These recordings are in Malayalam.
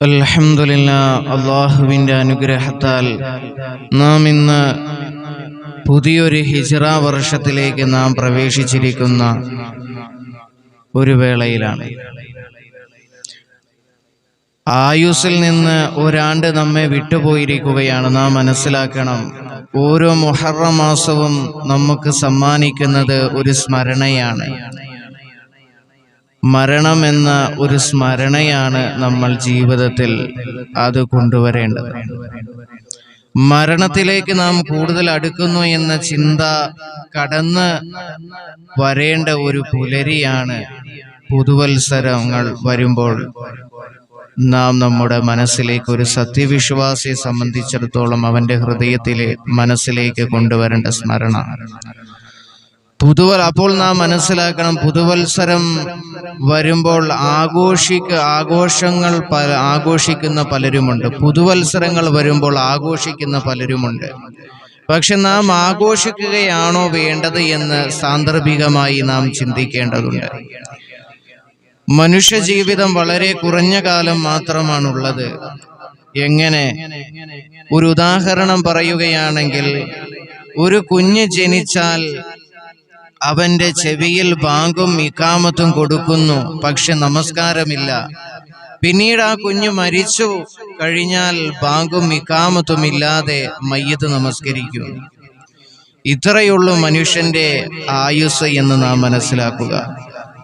അൽഹംദുലില്ലാഹ്, അല്ലാഹുവിൻ്റെ അനുഗ്രഹത്താൽ നാം ഇന്ന് പുതിയൊരു ഹിജ്റ വർഷത്തിലേക്ക് നാം പ്രവേശിച്ചിരിക്കുന്ന ഒരു വേളയിലാണ്. ആയുസ്സിൽ നിന്ന് ഒരാണ്ട് നമ്മെ വിട്ടുപോയിരിക്കുകയാണ്. നാം മനസ്സിലാക്കണം, ഓരോ മുഹറം മാസവും നമുക്ക് സമ്മാനിക്കുന്നത് ഒരു സ്മരണയാണ്. മരണമെന്ന ഒരു സ്മരണയാണ് നമ്മൾ ജീവിതത്തിൽ അത് കൊണ്ടുവരേണ്ടത്. മരണത്തിലേക്ക് നാം കൂടുതൽ അടുക്കുന്നു എന്ന ചിന്ത കടന്ന് വരേണ്ട ഒരു പുലരിയാണ് പുതുവത്സരങ്ങൾ വരുമ്പോൾ നാം നമ്മുടെ മനസ്സിലേക്ക്, ഒരു സത്യവിശ്വാസിയെ സംബന്ധിച്ചിടത്തോളം അവന്റെ ഹൃദയത്തിലെ മനസ്സിലേക്ക് കൊണ്ടുവരേണ്ട സ്മരണ അപ്പോൾ നാം മനസ്സിലാക്കണം, പുതുവത്സരം വരുമ്പോൾ ആഘോഷിക്കുന്ന പലരുമുണ്ട്. പുതുവത്സരങ്ങൾ വരുമ്പോൾ ആഘോഷിക്കുന്ന പലരുമുണ്ട്. പക്ഷെ നാം ആഘോഷിക്കുകയാണോ വേണ്ടത് എന്ന് സാന്ദർഭികമായി നാം ചിന്തിക്കേണ്ടതുണ്ട്. മനുഷ്യ ജീവിതം വളരെ കുറഞ്ഞ കാലം മാത്രമാണുള്ളത്. എങ്ങനെ? ഒരു ഉദാഹരണം പറയുകയാണെങ്കിൽ, ഒരു കുഞ്ഞ് ജനിച്ചാൽ അവന്റെ ചെവിയിൽ ബാങ്കും ഇഖാമത്തും കൊടുക്കുന്നു, പക്ഷെ നമസ്കാരമില്ല. പിന്നീട് ആ കുഞ്ഞ് മരിച്ചു കഴിഞ്ഞാൽ ബാങ്കും ഇഖാമത്തും ഇല്ലാതെ മയ്യിത്ത് നമസ്കരിക്കും. ഇത്രയുള്ളൂ മനുഷ്യന്റെ ആയുസ് എന്ന് നാം മനസ്സിലാക്കുക.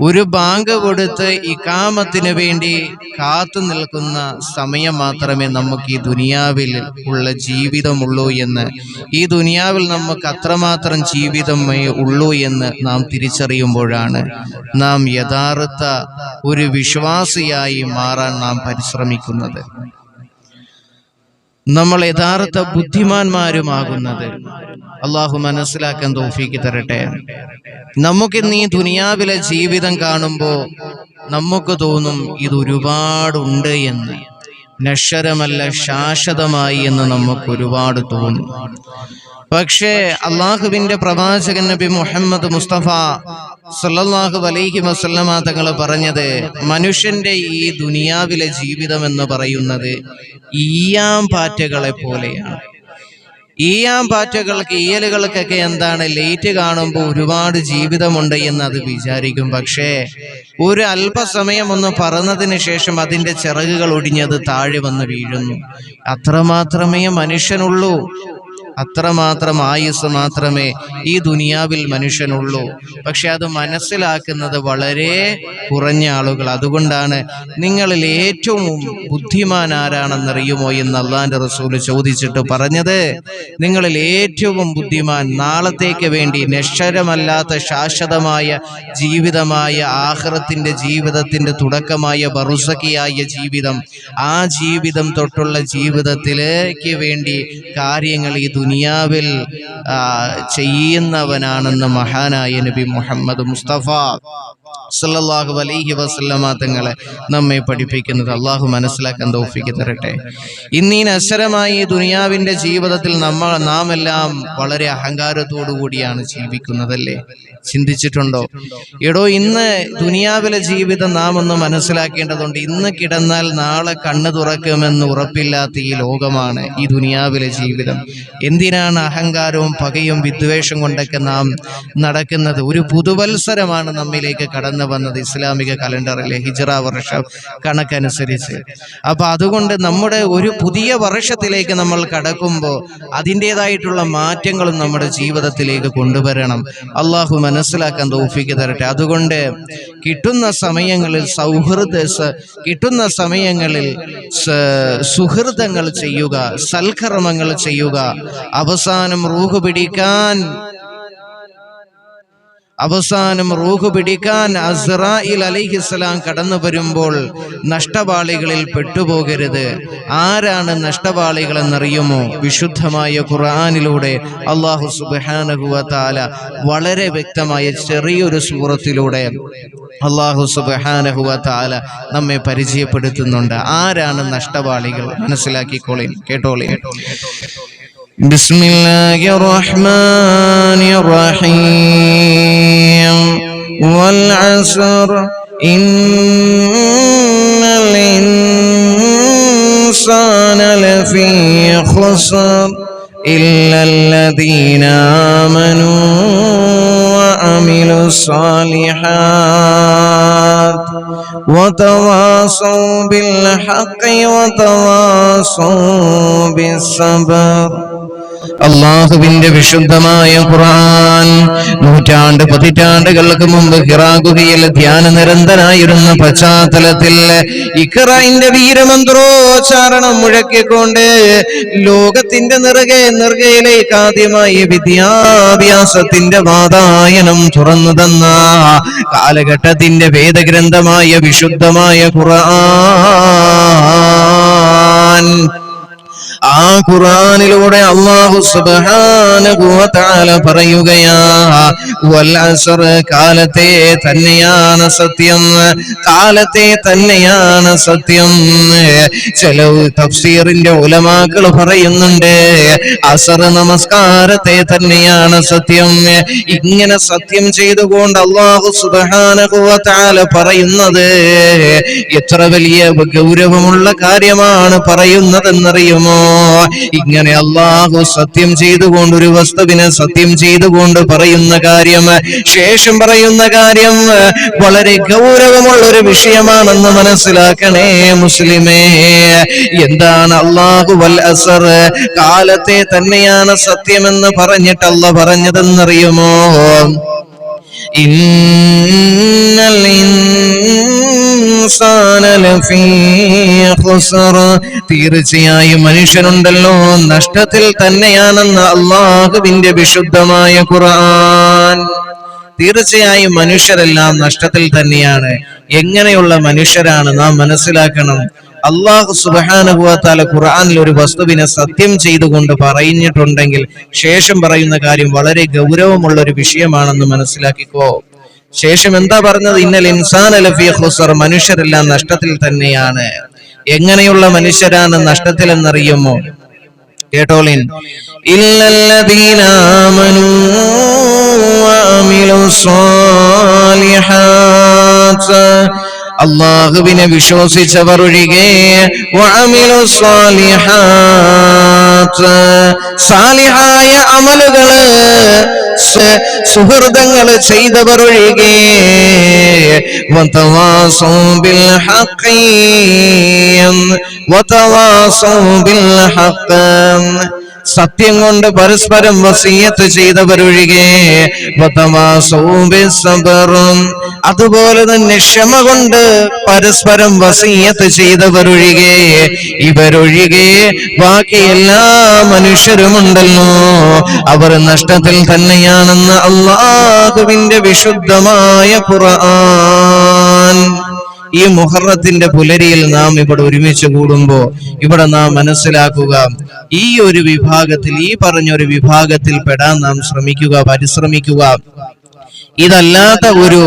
ഒരു ബാങ്ക് കൊടുത്ത് ഇഖാമത്തിന് വേണ്ടി കാത്തു നിൽക്കുന്ന സമയം മാത്രമേ നമുക്ക് ഈ ദുനിയാവിൽ ഉള്ള ജീവിതമുള്ളൂ എന്ന്, ഈ ദുനിയാവിൽ നമുക്ക് അത്രമാത്രം ജീവിതമേ ഉള്ളൂ എന്ന് നാം തിരിച്ചറിയുമ്പോഴാണ് നാം യഥാർത്ഥ ഒരു വിശ്വാസിയായി മാറാൻ നാം പരിശ്രമിക്കുന്നത്, നമ്മൾ യഥാർത്ഥ ബുദ്ധിമാന്മാരുമാകുന്നത്. അള്ളാഹു മനസ്സിലാക്കാൻ തൗഫീക്ക് തരട്ടെ. നമുക്കിന്ന് ഈ ദുനിയാവിലെ ജീവിതം കാണുമ്പോൾ നമുക്ക് തോന്നും ഇത് ഒരുപാടുണ്ട് എന്ന്, നശ്വരമല്ല ശാശ്വതമായി എന്ന് നമുക്ക് ഒരുപാട് തോന്നും. പക്ഷേ അള്ളാഹുവിന്റെ പ്രവാചകൻ നബി മുഹമ്മദ് മുസ്തഫ സല്ലല്ലാഹു അലൈഹി വസല്ലമ തങ്ങൾ പറഞ്ഞത്, മനുഷ്യന്റെ ഈ ദുനിയാവിലെ ജീവിതം എന്ന് പറയുന്നത് ഈയാമ്പാറ്റകളെ പോലെയാണ്. ഈയലുകൾക്കൊക്കെ എന്താണ്, ലൈറ്റ് കാണുമ്പോൾ ഒരുപാട് ജീവിതമുണ്ട് എന്ന് അത് വിചാരിക്കും. പക്ഷേ ഒരു അല്പസമയം ഒന്ന് പറന്നതിന് ശേഷം അതിന്റെ ചിറകുകൾ ഒടിഞ്ഞത് താഴെ വന്ന് വീഴുന്നു. അത്രമാത്രമേ മനുഷ്യനുള്ളൂ, അത്രമാത്രം ആയുസ് മാത്രമേ ഈ ദുനിയാവിൽ മനുഷ്യനുള്ളൂ. പക്ഷെ അത് മനസ്സിലാക്കുന്നത് വളരെ കുറഞ്ഞ ആളുകൾ. അതുകൊണ്ടാണ് നിങ്ങളിൽ ഏറ്റവും ബുദ്ധിമാൻ ആരാണെന്നറിയുമോ എന്ന് അള്ളാന്റെ റസൂല് ചോദിച്ചിട്ട് പറഞ്ഞത്, നിങ്ങളിൽ ഏറ്റവും ബുദ്ധിമാൻ നാളത്തേക്ക് വേണ്ടി നശ്വരമല്ലാത്ത ശാശ്വതമായ ജീവിതമായ ആഖിറത്തിന്റെ ജീവിതത്തിന്റെ തുടക്കമായ ബർസഖിയായ ജീവിതം, ആ ജീവിതം തൊട്ടുള്ള ജീവിതത്തിലേക്ക് വേണ്ടി കാര്യങ്ങൾ ഈ ദുനിയാവിൽ ചെയ്യുന്നവനാണെന്ന് മഹാനായ നബി മുഹമ്മദ് മുസ്തഫ സല്ലല്ലാഹു അലൈഹി വസല്ലമ തങ്ങളെ നമ്മെ പഠിപ്പിക്കുന്നത്. അള്ളാഹു മനസ്സിലാക്കാൻ തൗഫീക്ക് തരട്ടെ. ഇന്നീ നശ്വരമായ ദുനിയാവിന്റെ ജീവിതത്തിൽ നാം എല്ലാം വളരെ അഹങ്കാരത്തോടു കൂടിയാണ് ജീവിക്കുന്നതല്ലേ? ചിന്തിച്ചിട്ടുണ്ടോ? എടോ, ഇന്ന് ദുനിയാവിലെ ജീവിതം നാം ഒന്ന് മനസ്സിലാക്കേണ്ടതുണ്ട്. ഇന്ന് കിടന്നാൽ നാളെ കണ്ണു തുറക്കുമെന്ന് ഉറപ്പില്ലാത്ത ഈ ലോകമാണ് ഈ ദുനിയാവിലെ ജീവിതം. എന്തിനാണ് അഹങ്കാരവും പകയും വിദ്വേഷം കൊണ്ടൊക്കെ നാം നടക്കുന്നത്? ഒരു പുതുവത്സരമാണ് നമ്മിലേക്ക് കടന്നു വന്നത് ഇസ്ലാമിക കലണ്ടറിലെ ഹിജ്റ വർഷ കണക്കനുസരിച്ച്. അപ്പൊ അതുകൊണ്ട് നമ്മുടെ ഒരു പുതിയ വർഷത്തിലേക്ക് നമ്മൾ കടക്കുമ്പോൾ അതിൻ്റെതായിട്ടുള്ള മാറ്റങ്ങളും നമ്മുടെ ജീവിതത്തിലേക്ക് കൊണ്ടുവരണം. അള്ളാഹു മനസ്സിലാക്കാൻ തൗഫീക്ക് തരട്ടെ. അതുകൊണ്ട് കിട്ടുന്ന സമയങ്ങളിൽ സുഹൃതങ്ങൾ ചെയ്യുക, സൽക്കർമ്മങ്ങൾ ചെയ്യുക. അവസാനം റൂഹ് പിടിക്കാൻ അസ്റായിൽ അലൈഹിസ്സലാം കടന്നു വരുമ്പോൾ നഷ്ടവാളികളിൽ പെട്ടുപോകരുത്. ആരാണ് നഷ്ടവാളികൾ എന്നറിയുമോ? വിശുദ്ധമായ ഖുർആനിലൂടെ അല്ലാഹു സുബ്ഹാനഹു വ തആല വളരെ വ്യക്തമായ ചെറിയൊരു സൂറത്തിലൂടെ അല്ലാഹു സുബ്ഹാനഹു വ തആല നമ്മെ പരിചയപ്പെടുത്തുന്നുണ്ട്. ആരാണ് നഷ്ടവാളികൾ? മനസ്സിലാക്കിക്കോളീൻ, കേട്ടോളീൻ. ബിസ്മില്ലാഹിർ റഹ്മാനിർ റഹീം. വൽ അസ്ർ ഇന്നൽ الإنسان لفي خسر إلا الذين آمنوا وعملوا الصالحات وتواصوا بالحق وتواصوا بالصبر. അള്ളാഹുവിന്റെ വിശുദ്ധമായ ഖുർആൻ നൂറ്റാണ്ട് പതിറ്റാണ്ടുകൾക്ക് മുമ്പ് ഹിറാ ഗുഹയിൽ ധ്യാന നിരന്തനായിരുന്ന പശ്ചാത്തലത്തിൽ ഇഖ്റാഇന്റെ വീരമന്ത്രോച്ചാരണം മുഴക്കിക്കൊണ്ട് ലോകത്തിന്റെ നെറുകയിലേക്ക് ആദ്യമായി വിദ്യാഭ്യാസത്തിന്റെ വാതായനം തുറന്നു തന്ന കാലഘട്ടത്തിന്റെ വേദഗ്രന്ഥമായ വിശുദ്ധമായ ഖുർആൻ, ആ ഖുർആനിലൂടെ അല്ലാഹു സുബ്ഹാനഹു വ തആല പറയുകയാ, വൽ അസ്ർ, കാലത്തെ തന്നെയാണ് സത്യം, കാലത്തെ തന്നെയാണ് സത്യം. ചില തഫ്സീറിന്റെ ഉലമാക്കൾ പറയുന്നുണ്ട് അസ്ർ നമസ്കാരത്തെ തന്നെയാണ് സത്യം. ഇങ്ങനെ സത്യം ചെയ്തുകൊണ്ട് അല്ലാഹു സുബ്ഹാനഹു വ തആല പറയുന്നത് എത്ര വലിയ ഗൗരവമുള്ള കാര്യമാണ് പറയുന്നതെന്നറിയുമോ? ഇങ്ങനെ അല്ലാഹു സത്യം ചെയ്തുകൊണ്ട് ഒരു വസ്തുവിനെ സത്യം ചെയ്തുകൊണ്ട് പറയുന്ന കാര്യം, ശേഷം പറയുന്ന കാര്യം വളരെ ഗൗരവമുള്ള ഒരു വിഷയമാണെന്ന് മനസ്സിലാക്കണേ മുസ്ലിമേ. എന്താണ് അല്ലാഹു വൽ അസ്ർ, കാലത്തെ തന്നെയാണ് സത്യമെന്ന് പറഞ്ഞിട്ട് അല്ലാഹു പറഞ്ഞതെന്നറിയുമോ? ഇന്നൽ ഇൻസാന ലഫീ ഖുസ്ർ, തീർച്ചയായും മനുഷ്യനുണ്ടല്ലോ നഷ്ടത്തിൽ തന്നെയാണെന്ന് അല്ലാഹുവിന്റെ വിശുദ്ധമായ ഖുർആൻ. തീർച്ചയായും മനുഷ്യരെല്ലാം നഷ്ടത്തിൽ തന്നെയാണ്. എങ്ങനെയുള്ള മനുഷ്യരാണ് നാം മനസ്സിലാക്കണം. അല്ലാഹു സുബ്ഹാനഹു വ തആല ഖുർആനിൽ ഒരു വസ്തുവിനെ സത്യം ചെയ്തുകൊണ്ട് പറഞ്ഞിട്ടുണ്ടെങ്കിൽ ശേഷം പറയുന്ന കാര്യം വളരെ ഗൗരവമുള്ള ഒരു വിഷയമാണെന്ന് മനസ്സിലാക്കിക്കോ. ശേഷം എന്താ പറഞ്ഞത്? ഇന്നൽ ഇൻസാന ലഫീ ഖുസ്ർ, മനുഷ്യരെല്ലാം നഷ്ടത്തിൽ തന്നെയാണ്. എങ്ങനെയുള്ള മനുഷ്യരാണ് നഷ്ടത്തിൽ എന്നറിയുമോ? കേട്ടോളിൻ. ഇല്ലല്ലദീന ആമനൂ വഅമിലുസ് സ്വാലിഹാത്ത്, അല്ലാഹുവിനെ വിശ്വസിച്ചവർ ഒഴികെ, വഅമിലുസ് സ്വാലിഹാത്ത്, സാലിഹായ അമലുകള് സുഹൃതങ്ങൾ ചെയ്തവർ ഒഴികെ, വതവാസൗ ബിൽ ഹഖ് വതവാസൗ ബിൽ ഹഖ്, സത്യം കൊണ്ട് പരസ്പരം വസിയത്ത് ചെയ്തവരൊഴികെ, വതവാസൗ ബിസ്സബ്ർ, അതുപോലെ തന്നെ ക്ഷമ കൊണ്ട് പരസ്പരം വസിയത്ത് ചെയ്തവരൊഴികെ, ഇവരൊഴികെ ബാക്കി എല്ലാ മനുഷ്യരുമുണ്ടല്ലോ അവർ നഷ്ടത്തിൽ തന്നെയാണെന്ന് അല്ലാഹുവിന്റെ വിശുദ്ധമായ ഖുർആൻ. ഈ മുഹറത്തിന്റെ പുലരിയിൽ നാം ഇവിടെ ഒരുമിച്ച് കൂടുമ്പോ ഇവിടെ നാം മനസ്സിലാക്കുക, ഈ ഒരു വിഭാഗത്തിൽ, ഈ പറഞ്ഞൊരു വിഭാഗത്തിൽ പെടാൻ നാം ശ്രമിക്കുക, പരിശ്രമിക്കുക. ഇതല്ലാത്ത ഒരു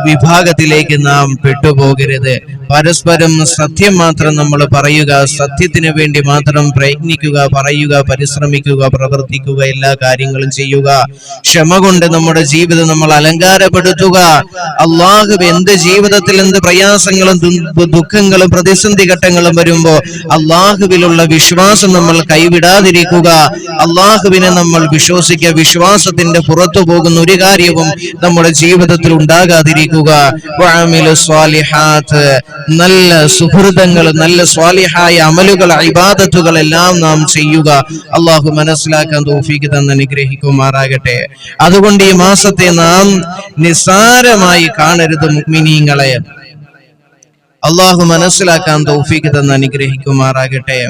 വിഭാഗത്തിലേക്ക് നാം പെട്ടുപോകരുത്. പരസ്പരം സത്യം മാത്രം നമ്മൾ പറയുക, സത്യത്തിന് വേണ്ടി മാത്രം പ്രയത്നിക്കുക, പറയുക, പരിശ്രമിക്കുക, പ്രവർത്തിക്കുക, എല്ലാ കാര്യങ്ങളും ചെയ്യുക. ക്ഷമ കൊണ്ട് നമ്മുടെ ജീവിതം നമ്മൾ അലങ്കാരപ്പെടുത്തുക. അള്ളാഹു എന്ത് ജീവിതത്തിൽ എന്ത് പ്രയാസങ്ങളും ദുഃഖങ്ങളും പ്രതിസന്ധി ഘട്ടങ്ങളും വരുമ്പോ അള്ളാഹുവിലുള്ള വിശ്വാസം നമ്മൾ കൈവിടാതിരിക്കുക. അള്ളാഹുവിനെ നമ്മൾ വിശ്വസിക്കുക. വിശ്വാസത്തിന്റെ പുറത്തു പോകുന്ന ഒരു കാര്യവും നമ്മുടെ ജീവിതത്തിൽ ഉണ്ടാകാതിരിക്കുക. വഅമിലുസ് സ്വാലിഹാത്ത്, നല്ല സുഹൃതങ്ങൾ, നല്ല സ്വാലിഹായ അമലുകൾ, ഇബാദത്തുകൾ എല്ലാം നാം ചെയ്യുക. അള്ളാഹു മനസ്സിലാക്കാൻ തൗഫീഖ് തന്ന് അനുഗ്രഹിക്കുമാറാകട്ടെ. അതുകൊണ്ട് ഈ മാസത്തെ നാം നിസ്സാരമായി കാണരുത് മുഅ്മിനീങ്ങളെ. അള്ളാഹു മനസ്സിലാക്കാൻ തൗഫീഖ് തന്ന് അനുഗ്രഹിക്കുമാറാകട്ടെ.